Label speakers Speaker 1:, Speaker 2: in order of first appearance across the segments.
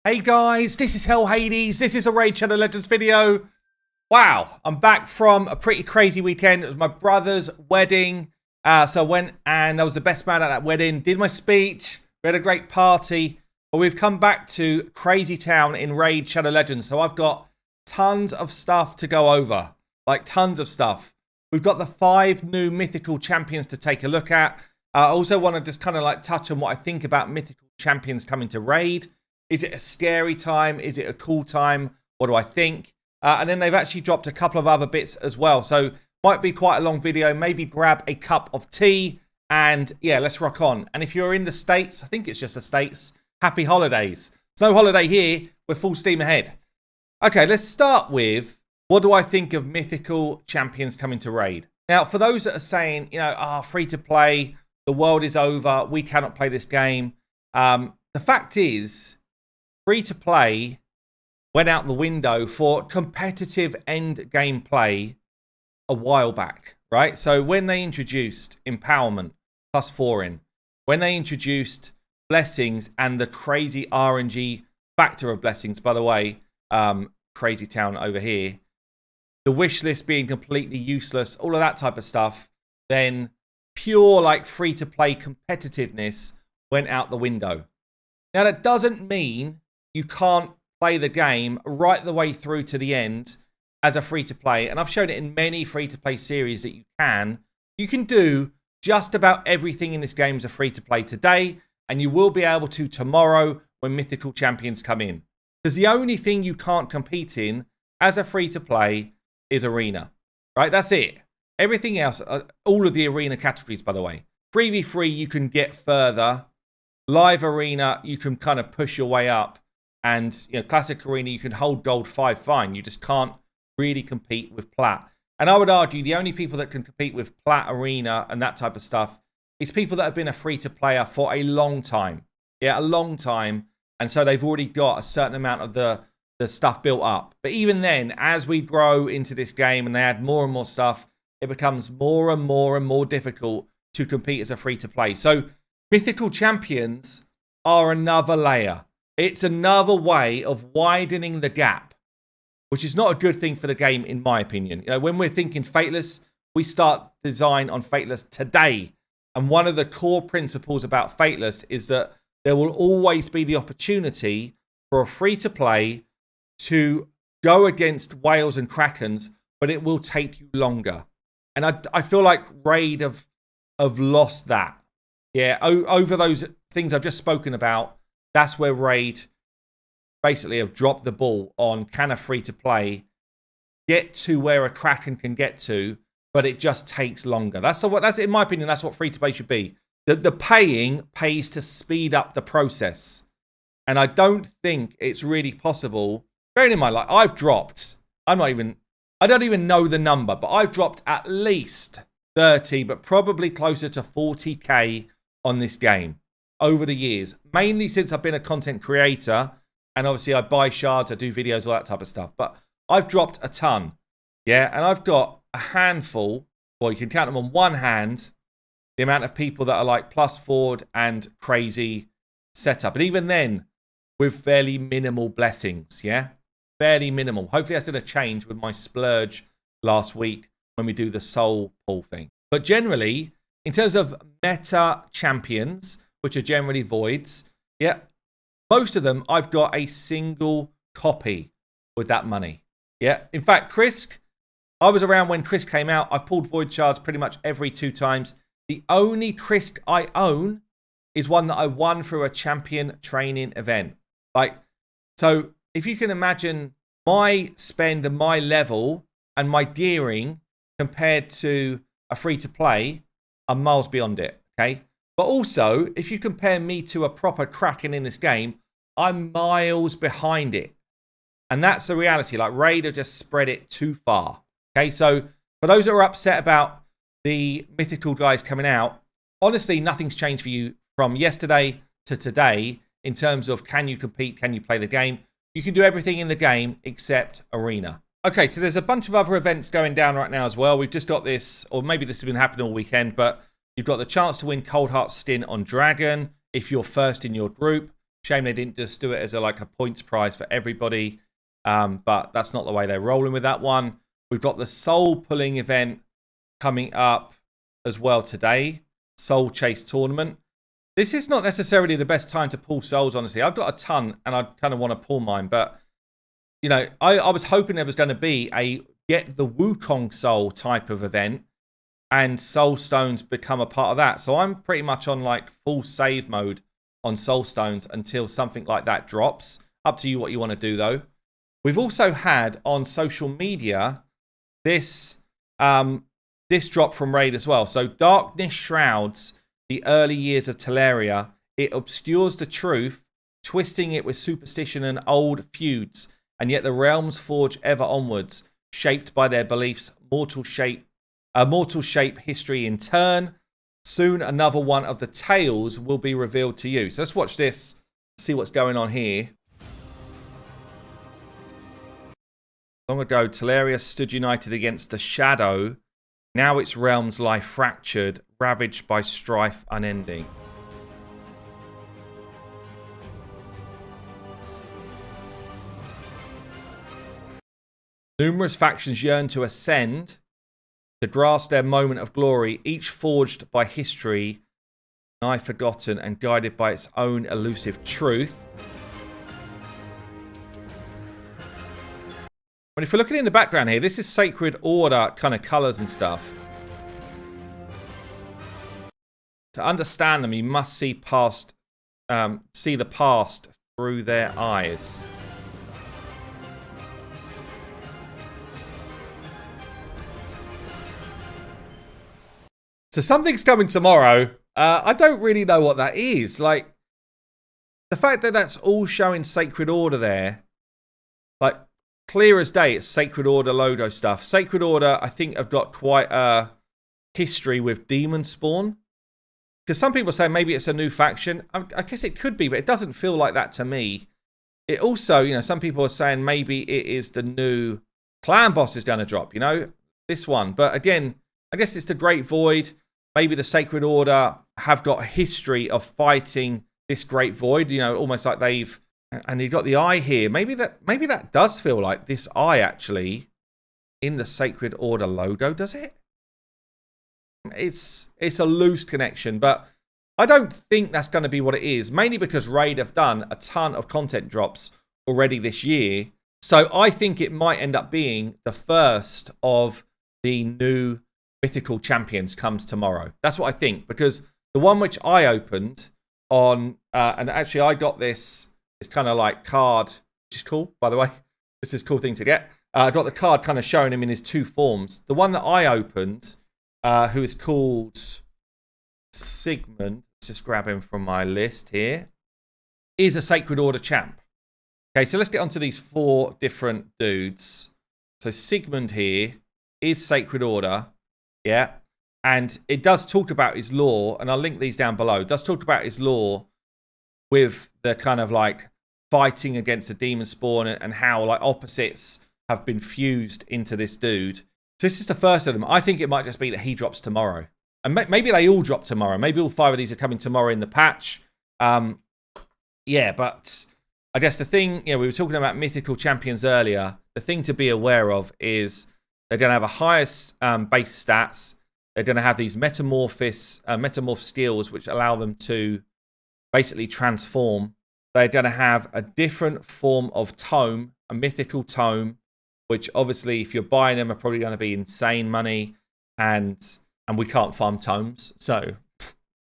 Speaker 1: Hey guys, this is Hell Hades. This is a Raid Shadow Legends video. Wow, I'm back from a pretty crazy weekend. It was my brother's wedding. So I went and I was the best man at that wedding. Did my speech. We had a great party. But we've come back to Crazy Town in Raid Shadow Legends. So I've got tons of stuff to go over. Like tons of stuff. We've got the 5 new Mythical Champions to take a look at. I also want to just kind of like touch on what I think about Mythical Champions coming to Raid. Is it a scary time? Is it a cool time? What do I think? And then they've actually dropped a couple of other bits as well. So might be quite a long video. Maybe grab a cup of tea and yeah, let's rock on. And if you're in the States, I think it's just the States, happy holidays. There's no holiday here. We're full steam ahead. Okay, let's start with what do I think of Mythical Champions coming to Raid? Now, for those that are saying, you know, free to play, the world is over, we cannot play this game. The fact is, free to play went out the window for competitive end game play a while back, right? So when they introduced empowerment +4 in, when they introduced blessings and the crazy RNG factor of blessings, by the way, Crazy Town over here, the wish list being completely useless, all of that type of stuff, then pure like free to play competitiveness went out the window. Now that doesn't mean you can't play the game right the way through to the end as a free-to-play. And I've shown it in many free-to-play series that you can. You can do just about everything in this game as a free-to-play today, and you will be able to tomorrow when Mythical Champions come in. Because the only thing you can't compete in as a free-to-play is Arena. Right? That's it. Everything else, all of the Arena categories, by the way. 3v3, you can get further. Live Arena, you can kind of push your way up. And, you know, Classic Arena, you can hold Gold 5 fine. You just can't really compete with Plat. And I would argue the only people that can compete with Plat Arena and that type of stuff is people that have been a free-to-player for a long time. Yeah, a long time. And so they've already got a certain amount of the stuff built up. But even then, as we grow into this game and they add more and more stuff, it becomes more and more and more difficult to compete as a free-to-play. So Mythical Champions are another layer. It's another way of widening the gap, which is not a good thing for the game, in my opinion. You know, when we're thinking Fateless, we start design on Fateless today. And one of the core principles about Fateless is that there will always be the opportunity for a free-to-play to go against whales and krakens, but it will take you longer. And I feel like Raid have lost that. Yeah, over those things I've just spoken about, that's where Raid basically have dropped the ball on can a free-to-play get to where a Kraken can get to, but it just takes longer. That's in my opinion, that's what free-to-play should be. The paying pays to speed up the process. And I don't think it's really possible. Bearing in mind, like I've dropped, I don't even know the number, but I've dropped at least 30, but probably closer to 40k on this game over the years, mainly since I've been a content creator, and obviously I buy shards, I do videos, all that type of stuff, but I've dropped a ton, yeah, and I've got a handful, well, you can count them on one hand, the amount of people that are like +4 and crazy setup, and even then, with fairly minimal blessings, yeah, fairly minimal. Hopefully that's going to change with my splurge last week when we do the soul pull thing. But generally, in terms of meta champions, which are generally voids, yeah, most of them I've got a single copy with that money. Yeah, in fact, Krisk, I was around when Krisk came out. I've pulled void shards pretty much every 2 times. The only Krisk I own is one that I won through a champion training event. Like, so if you can imagine my spend and my level and my gearing compared to a free-to-play, I'm miles beyond it, okay? But also, if you compare me to a proper Kraken in this game, I'm miles behind it. And that's the reality. Like, Raid have just spread it too far. Okay, so for those that are upset about the Mythical guys coming out, honestly, nothing's changed for you from yesterday to today in terms of can you compete, can you play the game. You can do everything in the game except Arena. Okay, so there's a bunch of other events going down right now as well. We've just got this, or maybe this has been happening all weekend, but you've got the chance to win Cold Heart Stint on Dragon if you're first in your group. Shame they didn't just do it as like a points prize for everybody. But that's not the way they're rolling with that one. We've got the soul pulling event coming up as well today. Soul Chase Tournament. This is not necessarily the best time to pull souls, honestly. I've got a ton and I kind of want to pull mine. But, you know, I was hoping there was going to be a get the Wukong soul type of event. And soul stones become a part of that. So I'm pretty much on like full save mode on soul stones until something like that drops. Up to you what you want to do though. We've also had on social media this drop from Raid as well. So darkness shrouds the early years of Teleria. It obscures the truth, twisting it with superstition and old feuds. And yet the realms forge ever onwards, shaped by their beliefs, mortal shape history in turn. Soon another one of the tales will be revealed to you. So let's watch this, see what's going on here. Long ago, Teleria stood united against the shadow. Now its realms lie fractured, ravaged by strife unending. Numerous factions yearn to ascend, to grasp their moment of glory, each forged by history, nigh forgotten and guided by its own elusive truth. But if we're looking in the background here, this is Sacred Order kind of colours and stuff. To understand them, you must see past, see the past through their eyes. So something's coming tomorrow. I don't really know what that is. Like, the fact that that's all showing Sacred Order there, like, clear as day, it's Sacred Order Lodo stuff. Sacred Order, I think, have got quite a history with Demon Spawn. Because some people say maybe it's a new faction. I guess it could be, but it doesn't feel like that to me. It also, you know, some people are saying maybe it is the new clan boss is going to drop, you know, this one. But again, I guess it's the Great Void. Maybe the Sacred Order have got a history of fighting this Great Void, you know, almost like they've... And you've got the eye here. Maybe that does feel like this eye actually in the Sacred Order logo, does it? It's a loose connection, but I don't think that's going to be what it is. Mainly because Raid have done a ton of content drops already this year. So I think it might end up being the first of the new Mythical Champions comes tomorrow. That's what I think. Because the one which I opened on... and actually I got this... It's kind of like card, which is cool, by the way. This is a cool thing to get. I got the card kind of showing him in his two forms. The one that I opened, who is called Sigmund, let's just grab him from my list here, is a Sacred Order champ. Okay, so let's get onto these four different dudes. So Sigmund here is Sacred Order, yeah. And it does talk about his lore, and I'll link these down below. It does talk about his lore with the kind of like fighting against the demon spawn and how like opposites have been fused into this dude. So this is the first of them. I think it might just be that he drops tomorrow. And maybe they all drop tomorrow. Maybe all five of these are coming tomorrow in the patch. Yeah, but I guess the thing, you know, we were talking about Mythical Champions earlier. The thing to be aware of is they're going to have a highest base stats. They're going to have these metamorph skills, which allow them to basically transform. They're going to have a different form of tome, a mythical tome, which obviously if you're buying them are probably going to be insane money, and we can't farm tomes. So,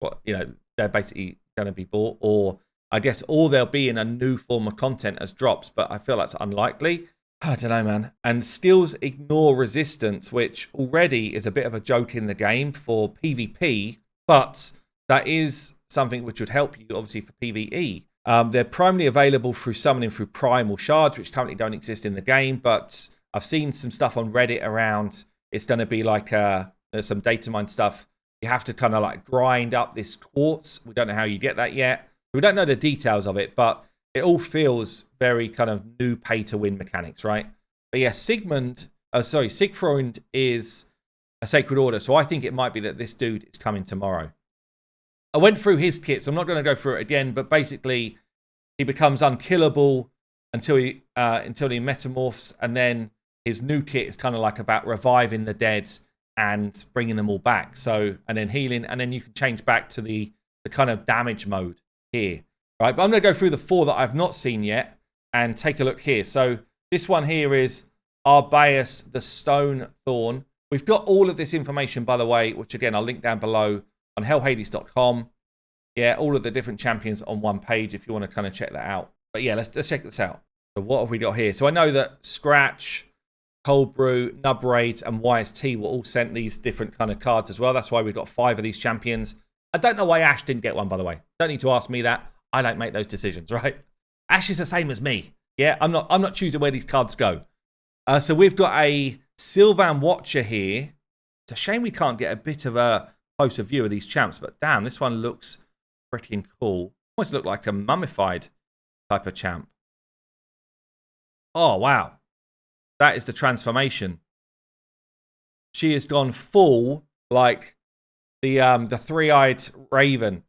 Speaker 1: what, you know, they're basically going to be bought, or I guess, or they'll be in a new form of content as drops, but I feel that's unlikely. I don't know, man. And skills ignore resistance, which already is a bit of a joke in the game for PvP, but that is something which would help you, obviously, for PvE. They're primarily available through summoning through primal shards, which currently don't exist in the game, but I've seen some stuff on Reddit around. It's going to be like there's some data mine stuff. You have to kind of like grind up this quartz. We don't know how you get that yet. We don't know the details of it, but it all feels very kind of new pay-to-win mechanics, right? But yeah, Sigfried is a Sacred Order, so I think it might be that this dude is coming tomorrow. I went through his kit, so I'm not going to go through it again, but basically he becomes unkillable until he metamorphs, and then his new kit is kind of like about reviving the dead and bringing them all back. So, and then healing, and then you can change back to the kind of damage mode here, right? But I'm going to go through the 4 that I've not seen yet and take a look here. So this one here is Arbais the Stonethorn. We've got all of this information, by the way, which again, I'll link down below on hellhades.com. Yeah, all of the different champions on one page if you want to kind of check that out. But yeah, let's check this out. So what have we got here? So I know that Scratch, Cold Brew, Nub Raids, and YST were all sent these different kind of cards as well. That's why we've got 5 of these champions. I don't know why Ash didn't get one, by the way. Don't need to ask me that. I don't make those decisions, right? Ash is the same as me. Yeah, I'm not choosing where these cards go. So we've got a Sylvan Watcher here. It's a shame we can't get a bit of a closer view of these champs, but damn, this one looks pretty cool. Almost look like a mummified type of champ. Oh, wow. That is the transformation. She has gone full like the three-eyed raven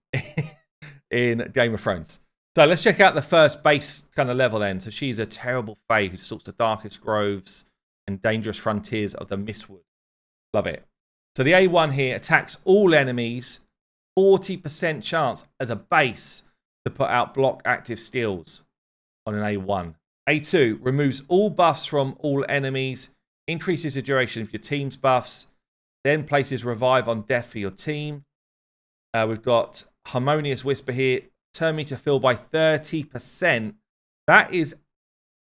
Speaker 1: in Game of Thrones. So let's check out the first base kind of level then. So she's a terrible fae who stalks the darkest groves and dangerous frontiers of the Mistwood. Love it. So the A1 here attacks all enemies. 40% chance as a base to put out block active skills on an A1. A2 removes all buffs from all enemies, increases the duration of your team's buffs, then places revive on death for your team. We've got Harmonious Whisper here. Turn meter fill by 30%. That is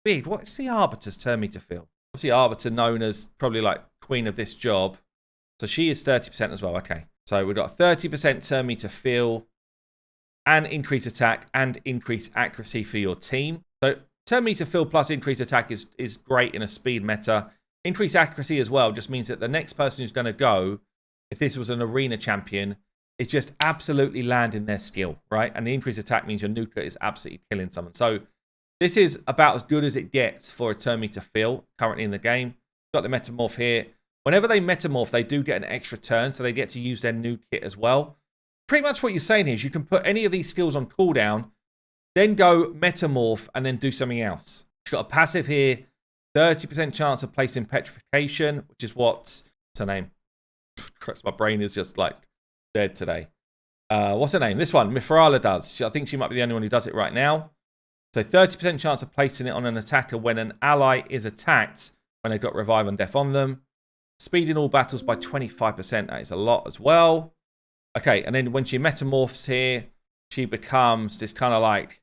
Speaker 1: big. What's the Arbiter's turn meter fill? Obviously, Arbiter known as probably like queen of this job. So she is 30% as well. Okay. So we've got 30% turn meter fill and increase attack and increase accuracy for your team. So turn meter fill plus increase attack is great in a speed meta. Increase accuracy as well just means that the next person who's going to go, if this was an arena champion, is just absolutely landing their skill, right? And the increased attack means your nuka is absolutely killing someone. So this is about as good as it gets for a turn meter fill currently in the game. Got the metamorph here. Whenever they metamorph, they do get an extra turn, so they get to use their new kit as well. Pretty much what you're saying is you can put any of these skills on cooldown, then go metamorph, and then do something else. She's got a passive here, 30% chance of placing petrification, which is what's her name? My brain is just like dead today. What's her name? This one, Mithrala does. I think she might be the only one who does it right now. So 30% chance of placing it on an attacker when an ally is attacked when they've got revive and death on them. Speeding all battles by 25%. That is a lot as well. Okay, and then when she metamorphs here, she becomes this kind of like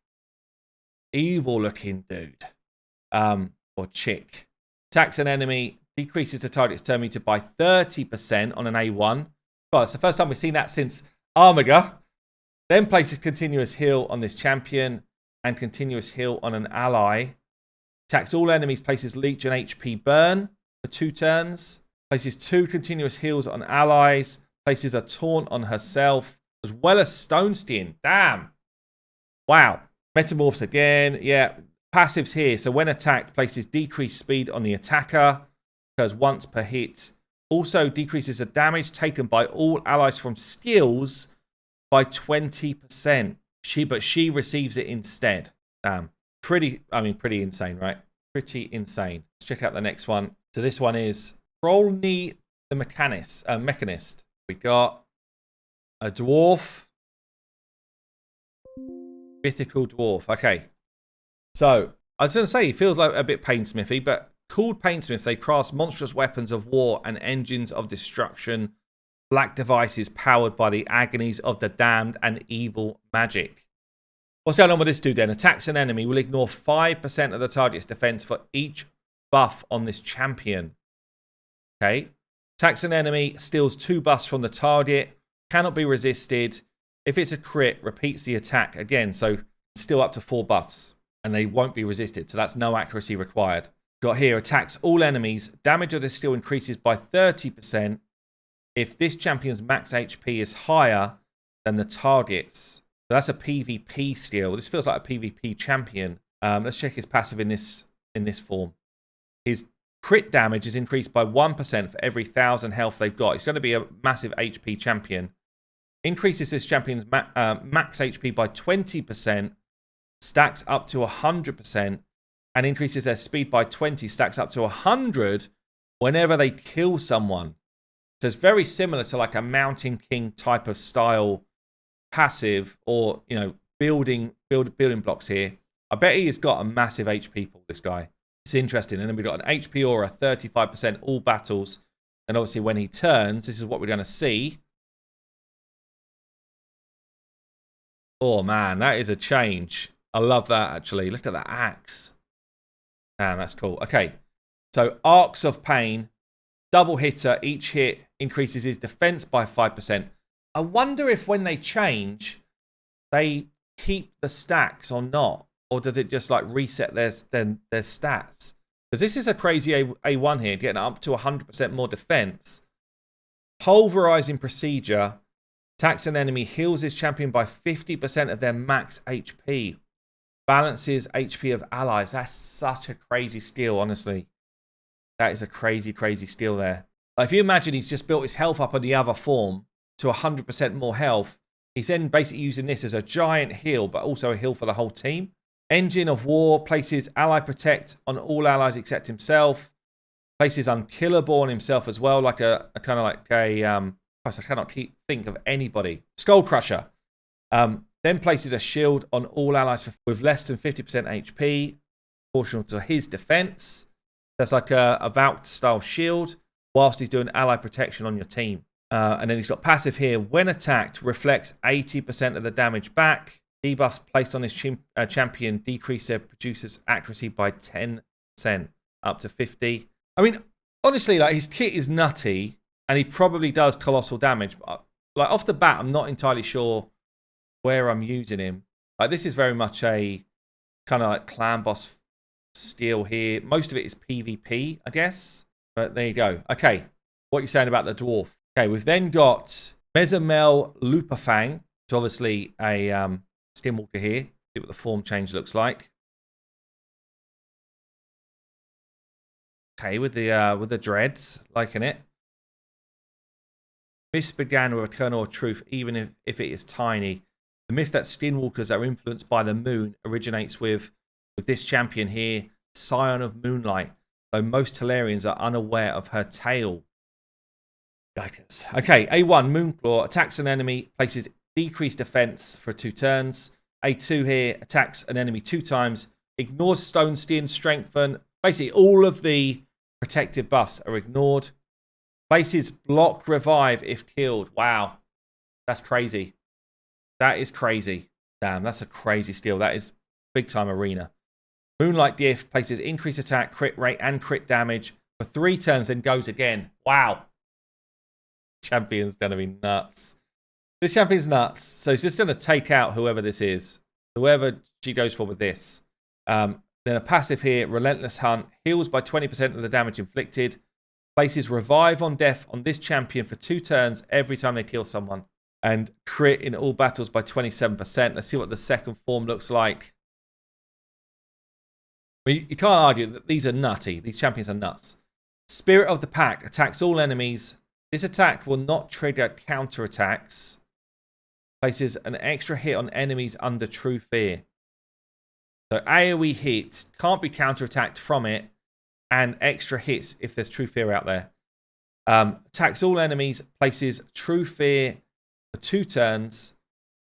Speaker 1: evil-looking dude. Or chick. Attacks an enemy, decreases the target's turn meter by 30% on an A1. God, it's the first time we've seen that since Armiga. Then places continuous heal on this champion and continuous heal on an ally. Attacks all enemies, places leech and HP burn for 2 turns. Places 2 continuous heals on allies. Places a taunt on herself, as well as stone skin. Damn. Wow. Metamorphs again. Yeah. Passives here. So when attacked, places decreased speed on the attacker. Occurs once per hit. Also decreases the damage taken by all allies from skills by 20%. But she receives it instead. Damn. Pretty insane, right? Pretty insane. Let's check out the next one. So this one is Frolni the Mechanist. We got a dwarf. Mythical dwarf. Okay. So, I was going to say, he feels like a bit painsmithy, but called painsmiths, they craft monstrous weapons of war and engines of destruction, black devices powered by the agonies of the damned and evil magic. What's going on with this dude then? Attacks an enemy, will ignore 5% of the target's defense for each buff on this champion. Okay. Attacks an enemy, steals 2 buffs from the target, cannot be resisted. If it's a crit, repeats the attack again, so still up to 4 buffs. And they won't be resisted, so that's no accuracy required. Got here, attacks all enemies. Damage of this skill increases by 30% if this champion's max HP is higher than the target's. So that's a PvP skill. This feels like a PvP champion. Let's check his passive in this form. His crit damage is increased by 1% for every 1,000 health they've got. It's going to be a massive HP champion. Increases this champion's max HP by 20% stacks up to 100%, and increases their speed by 20, stacks up to 100 whenever they kill someone. So it's very similar to like a Mountain King type of style passive, or, you know, building blocks here. I bet he has got a massive HP pool, this guy. It's interesting. And then we've got an HP aura, 35% all battles. And obviously when he turns, this is what we're going to see. Oh man, that is a change. I love that, actually. Look at that axe. Damn, that's cool. Okay, so Arcs of Pain, double hitter. Each hit increases his defense by 5%. I wonder if when they change, they keep the stacks or not. Or does it just like reset their stats? Because this is a crazy A1 here, getting up to 100% more defense. Pulverizing Procedure. Attacks an enemy, heals his champion by 50% of their max HP. Balances HP of allies. That's such a crazy skill, honestly. That is a crazy, crazy skill there. Like, if you imagine he's just built his health up on the other form to 100% more health, he's then basically using this as a giant heal, but also a heal for the whole team. Engine of War places Ally Protect on all allies except himself. Places Unkillable on himself as well, like a kind of like a... I cannot think of anybody. Skull Crusher. Then places a shield on all allies with less than 50% HP, proportional to his defense. That's like a Valk style shield, whilst he's doing ally protection on your team. And then he's got passive here. When attacked, reflects 80% of the damage back. Debuffs placed on his champion decrease their producer's accuracy by 10%, up to 50. I mean, honestly, like, his kit is nutty. And he probably does colossal damage. But like, off the bat, I'm not entirely sure where I'm using him. Like, this is very much a kind of like clan boss skill here. Most of it is PvP, I guess. But there you go. Okay, what are you saying about the dwarf? Okay, we've then got Mezomel Luperfang. It's obviously a skinwalker here. See what the form change looks like. Okay, with the dreads, liking it. Myths began with a kernel of truth, even if it is tiny. The myth that skinwalkers are influenced by the moon originates with this champion here, Scion of Moonlight, though most Tellarians are unaware of her tale. Yikers. Okay, A1, Moonclaw, attacks an enemy, places decreased defense for 2 turns. A2 here, attacks an enemy 2 times, ignores Stone Skin, Strengthen. Basically, all of the protective buffs are ignored. Places block revive if killed. Wow. That's crazy. That is crazy. Damn, that's a crazy skill. That is big time arena. Moonlight Gift places increased attack, crit rate, and crit damage for 3 turns, then goes again. Wow. Champion's going to be nuts. This champion's nuts. So he's just going to take out whoever this is. Whoever she goes for with this. Then a passive here, Relentless Hunt, heals by 20% of the damage inflicted. Places revive on death on this champion for 2 turns every time they kill someone. And crit in all battles by 27%. Let's see what the second form looks like. I mean, you can't argue that these are nutty. These champions are nuts. Spirit of the Pack attacks all enemies. This attack will not trigger counterattacks. Places an extra hit on enemies under True Fear. So AoE hit can't be counterattacked from it. And extra hits if there's True Fear out there. Attacks all enemies, places True Fear for 2 turns.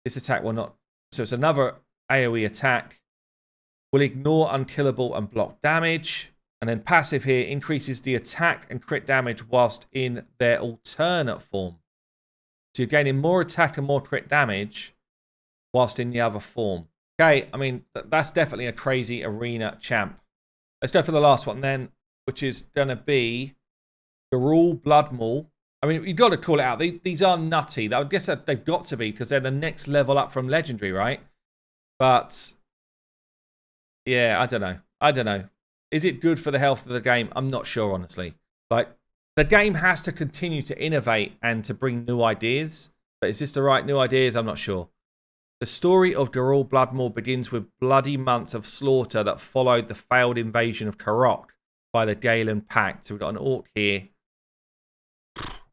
Speaker 1: This attack will not... So it's another AoE attack. Will ignore unkillable and block damage. And then passive here increases the attack and crit damage whilst in their alternate form. So you're gaining more attack and more crit damage whilst in the other form. Okay, I mean, that's definitely a crazy arena champ. Let's go for the last one then, which is going to be Gharol Bloodmaul. I mean, you've got to call it out. These are nutty. I guess that they've got to be because they're the next level up from Legendary, right? But, yeah, I don't know. I don't know. Is it good for the health of the game? I'm not sure, honestly. Like, the game has to continue to innovate and to bring new ideas. But is this the right new ideas? I'm not sure. The story of Gharol Bloodmaul begins with bloody months of slaughter that followed the failed invasion of Karok by the Galen Pact. So we've got an orc here.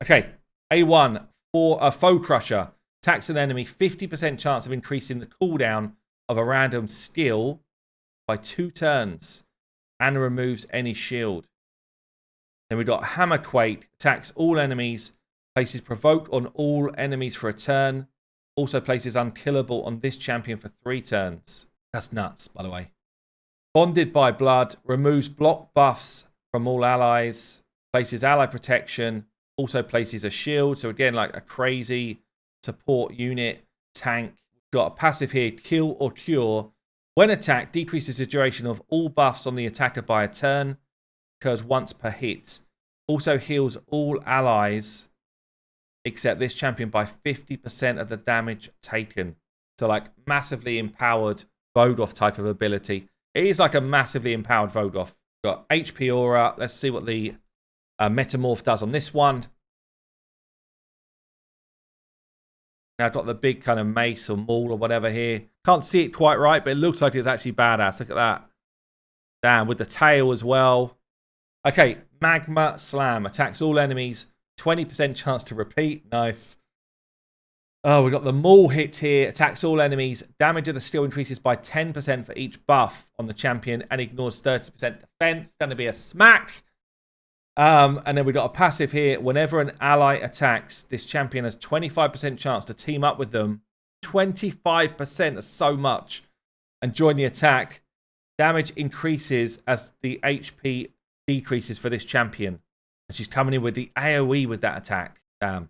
Speaker 1: Okay, A1, for a Foe Crusher. Attacks an enemy, 50% chance of increasing the cooldown of a random skill by 2 turns and removes any shield. Then we've got Hammerquake, attacks all enemies, places provoked on all enemies for a turn, also places unkillable on this champion for 3 turns. That's nuts, by the way. Bonded by Blood, removes block buffs from all allies, places ally protection, also places a shield. So again, like a crazy support unit, tank. We've got a passive here, Kill or Cure. When attacked, decreases the duration of all buffs on the attacker by a turn. Occurs once per hit. Also heals all allies except this champion by 50% of the damage taken. So like massively empowered Vodoff type of ability. It is like a massively empowered Vodoff. We've got HP Aura. Let's see what the Metamorph does on this one. Now I've got the big kind of mace or maul or whatever here. Can't see it quite right, but it looks like it's actually badass. Look at that. Damn, with the tail as well. Okay, Magma Slam. Attacks all enemies. 20% chance to repeat. Nice. Oh, we've got the maul hit here. Attacks all enemies. Damage of the skill increases by 10% for each buff on the champion and ignores 30% defense. Going to be a smack. And then we've got a passive here. Whenever an ally attacks, this champion has 25% chance to team up with them. 25% is so much. And join the attack. Damage increases as the HP decreases for this champion. And she's coming in with the AoE with that attack. Damn.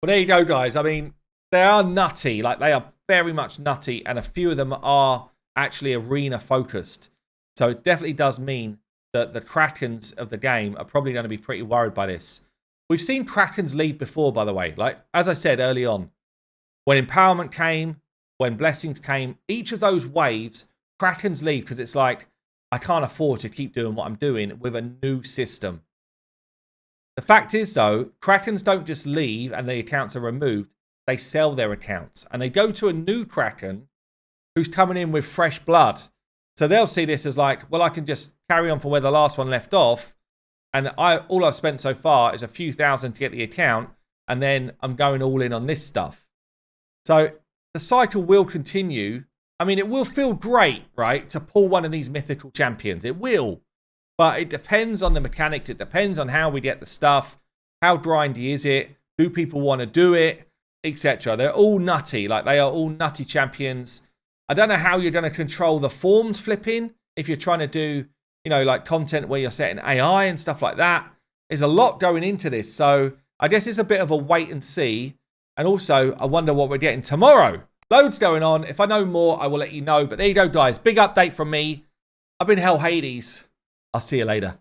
Speaker 1: Well, there you go, guys. I mean, they are nutty. Like, they are very much nutty. And a few of them are actually arena focused. So it definitely does mean that the Krakens of the game are probably going to be pretty worried by this. We've seen Krakens leave before, by the way. Like, as I said early on, when Empowerment came, when Blessings came, each of those waves, Krakens leave because it's like, I can't afford to keep doing what I'm doing with a new system. The fact is, though, Krakens don't just leave and the accounts are removed. They sell their accounts. And they go to a new Kraken who's coming in with fresh blood. So they'll see this as like, well, I can just carry on for where the last one left off. And all I've spent so far is a few thousand to get the account. And then I'm going all in on this stuff. So the cycle will continue. I mean, it will feel great, right, to pull one of these mythical champions. It will. But it depends on the mechanics. It depends on how we get the stuff. How grindy is it? Do people want to do it? Etc. They're all nutty. Like, they are all nutty champions. I don't know how you're going to control the forms flipping if you're trying to do, you know, like content where you're setting AI and stuff like that. There's a lot going into this. So I guess it's a bit of a wait and see. And also, I wonder what we're getting tomorrow. Loads going on. If I know more, I will let you know. But there you go, guys. Big update from me. I've been Hell Hades. I'll see you later.